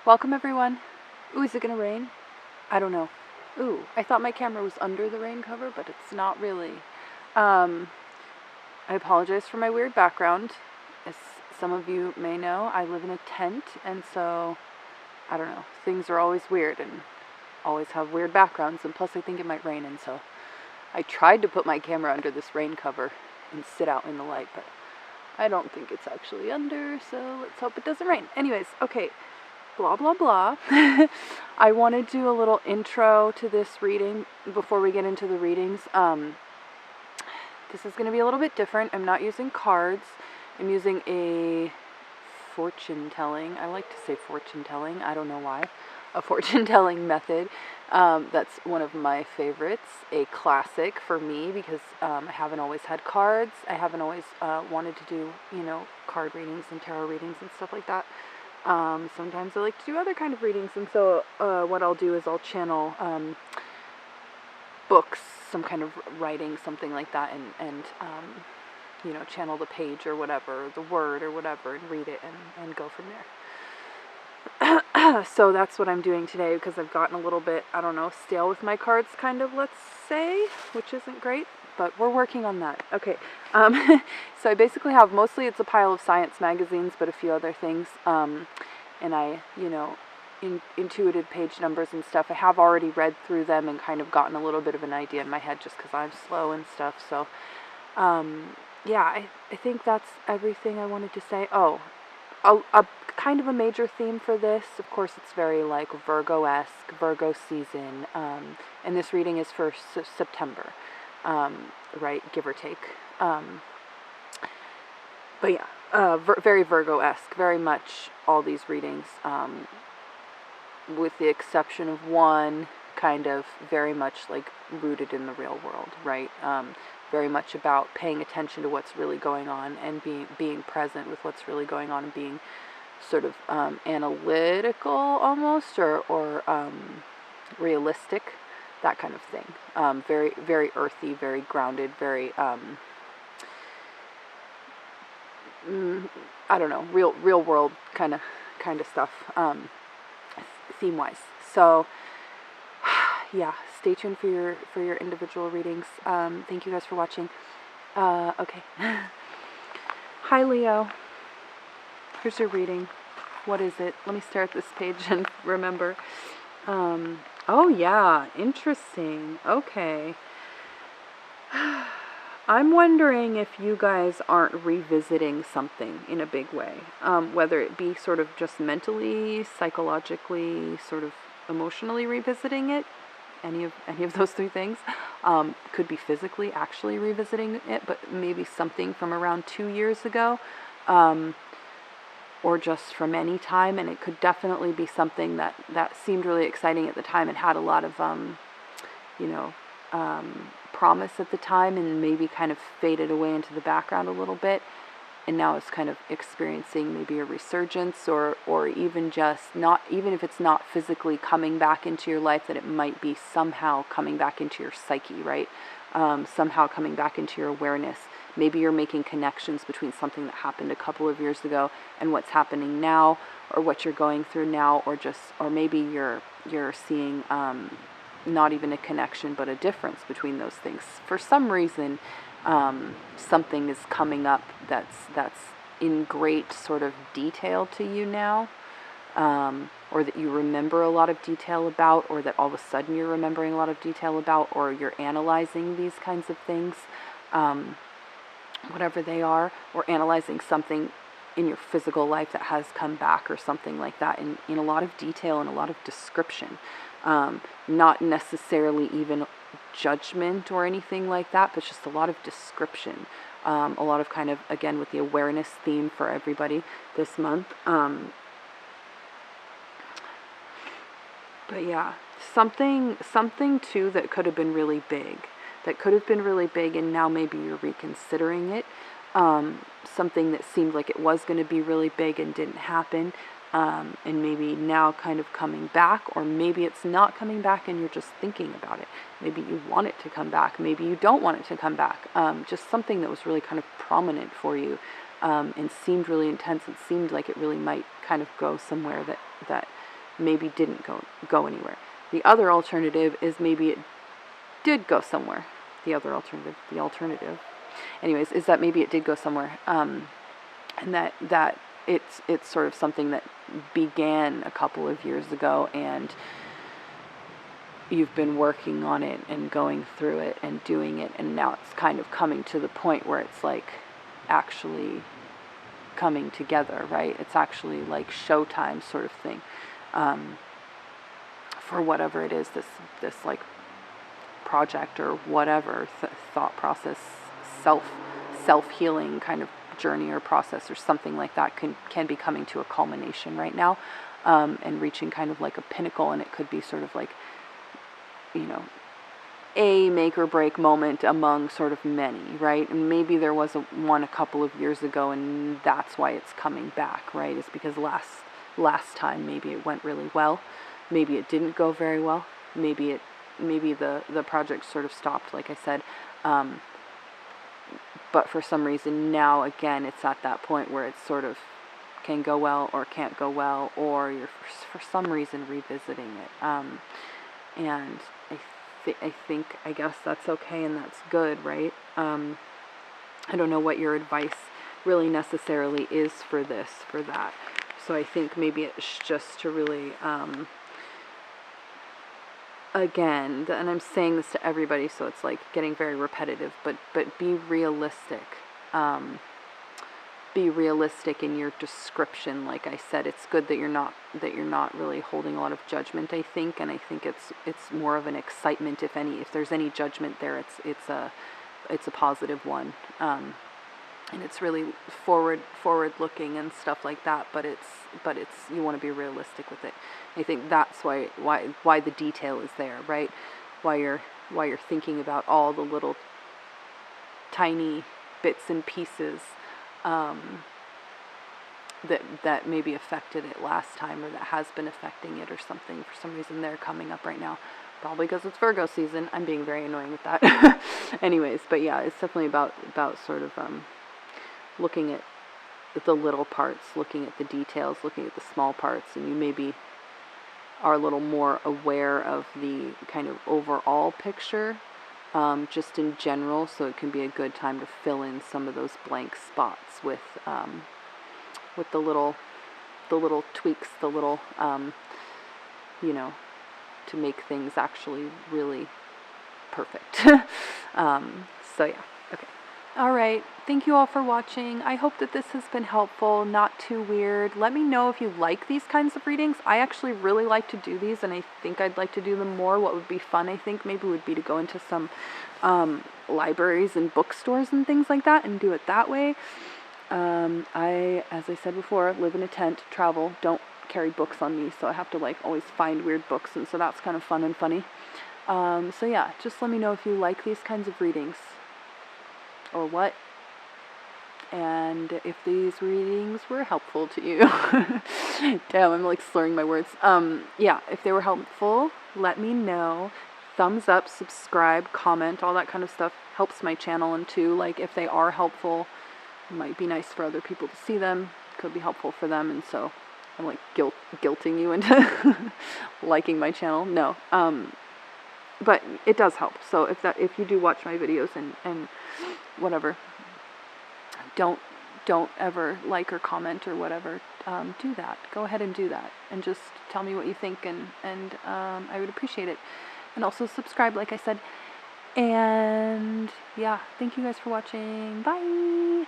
Welcome everyone. Ooh, is it gonna rain? I don't know. Ooh, I thought my camera was under the rain cover, but it's not really. I apologize for my weird background. As some of you may know, I live in a tent, and so, I don't know, things are always weird and always have weird backgrounds, and plus I think it might rain, and so I tried to put my camera under this rain cover and sit out in the light, but I don't think it's actually under, so let's hope it doesn't rain. Anyways, okay. Blah, blah, blah. I want to do a little intro to this reading before we get into the readings. This is going to be a little bit different. I'm not using cards. I'm using a fortune telling. I like to say fortune telling. I don't know why. A fortune telling method. That's one of my favorites. A classic for me because I haven't always had cards. I haven't always wanted to do, card readings and tarot readings and stuff like that. Sometimes I like to do other kind of readings, and so what I'll do is I'll channel books, some kind of writing, something like that, and channel the page or whatever, the word or whatever, and read it and go from there. So that's what I'm doing today because I've gotten a little bit, I don't know, stale with my cards, kind of, let's say, which isn't great. But we're working on that. Okay, so I basically have, mostly it's a pile of science magazines, but a few other things, and I, intuited page numbers and stuff. I have already read through them and kind of gotten a little bit of an idea in my head just because I'm slow and stuff, so, yeah, I think that's everything I wanted to say. Oh, a kind of a major theme for this, of course, it's very, like, Virgo-esque, Virgo season, and this reading is for September. Right, give or take. But yeah, very Virgo-esque, very much all these readings, with the exception of one, kind of very much like rooted in the real world, right? Very much about paying attention to what's really going on and being present with what's really going on and being sort of analytical almost, or realistic. That kind of thing. Very, very earthy, very grounded, very, I don't know, real world kind of stuff, theme-wise. So, yeah, stay tuned for your individual readings. Thank you guys for watching. Okay. Hi, Leo. Here's your reading. What is it? Let me stare at this page and remember. Oh yeah, interesting. Okay. I'm wondering if you guys aren't revisiting something in a big way. Whether it be sort of just mentally, psychologically, sort of emotionally revisiting it. Any of those three things. Could be physically actually revisiting it, but maybe something from around 2 years ago. Or just from any time, and it could definitely be something that seemed really exciting at the time and had a lot of, promise at the time, and maybe kind of faded away into the background a little bit, and now it's kind of experiencing maybe a resurgence, or even just not, even if it's not physically coming back into your life, that it might be somehow coming back into your psyche, right? Somehow coming back into your awareness. Maybe you're making connections between something that happened a couple of years ago and what's happening now, or what you're going through now, or maybe you're seeing not even a connection but a difference between those things. For some reason, something is coming up that's in great sort of detail to you now, or that you remember a lot of detail about, or that all of a sudden you're remembering a lot of detail about, or you're analyzing these kinds of things. Whatever they are, or analyzing something in your physical life that has come back or something like that in a lot of detail and a lot of description. Not necessarily even judgment or anything like that, but just a lot of description. A lot of kind of, again, with the awareness theme for everybody this month. But yeah, something too that could have been really big. And now maybe you're reconsidering it. Something that seemed like it was going to be really big and didn't happen, and maybe now kind of coming back, or maybe it's not coming back and you're just thinking about it. Maybe you want it to come back, maybe you don't want it to come back. Just something that was really kind of prominent for you, and seemed really intense. It seemed like it really might kind of go somewhere that maybe didn't go anywhere. The other alternative is maybe it did go somewhere. The alternative, anyways, is that maybe it did go somewhere, and that it's sort of something that began a couple of years ago, and you've been working on it and going through it and doing it, and now it's kind of coming to the point where it's like actually coming together, right? It's actually like showtime sort of thing, for whatever it is, this like project or whatever thought process, self-healing kind of journey or process or something like that can be coming to a culmination right now, and reaching kind of like a pinnacle. And it could be sort of like, a make or break moment among sort of many, right? And maybe there was one a couple of years ago, and that's why it's coming back, right? It's because last time maybe it went really well, maybe it didn't go very well, maybe the project sort of stopped, like I said, but for some reason now again it's at that point where it's sort of can go well or can't go well, or you're for some reason revisiting it, and I guess that's okay and that's good, right? I don't know what your advice really necessarily is for that. So I think maybe it's just to really, again, and I'm saying this to everybody, so it's like getting very repetitive, but be realistic. Be realistic in your description. Like I said, it's good that you're not really holding a lot of judgment, I think, and I think it's more of an excitement, if there's any judgment there, it's a positive one, and it's really forward looking and stuff like that, but it's you want to be realistic with it. I think that's why the detail is there, right? Why you're thinking about all the little tiny bits and pieces that maybe affected it last time, or that has been affecting it or something. For some reason they're coming up right now, probably because it's Virgo season. I'm being very annoying with that. Anyways, but yeah, it's definitely about sort of looking at the little parts, looking at the details, looking at the small parts, and you maybe are a little more aware of the kind of overall picture, just in general, so it can be a good time to fill in some of those blank spots with the little tweaks, the little, to make things actually really perfect. So yeah, okay. All right, thank you all for watching. I hope that this has been helpful, not too weird. Let me know if you like these kinds of readings. I actually really like to do these, and I think I'd like to do them more. What would be fun, I think, maybe would be to go into some libraries and bookstores and things like that and do it that way. As I said before, live in a tent, travel, don't carry books on me, so I have to like always find weird books, and so that's kind of fun and funny. So yeah, just let me know if you like these kinds of readings or what, and if these readings were helpful to you. Damn, I'm like slurring my words. Yeah, if they were helpful, let me know. Thumbs up, subscribe, comment, all that kind of stuff helps my channel. And too, like, if they are helpful, it might be nice for other people to see them. Could be helpful for them, and so I'm like guilting you into liking my channel. No, but it does help. So if you do watch my videos and whatever, don't ever like or comment or whatever, do that. Go ahead and do that, and just tell me what you think, and I would appreciate it. And also subscribe, like I said. And yeah, thank you guys for watching. Bye.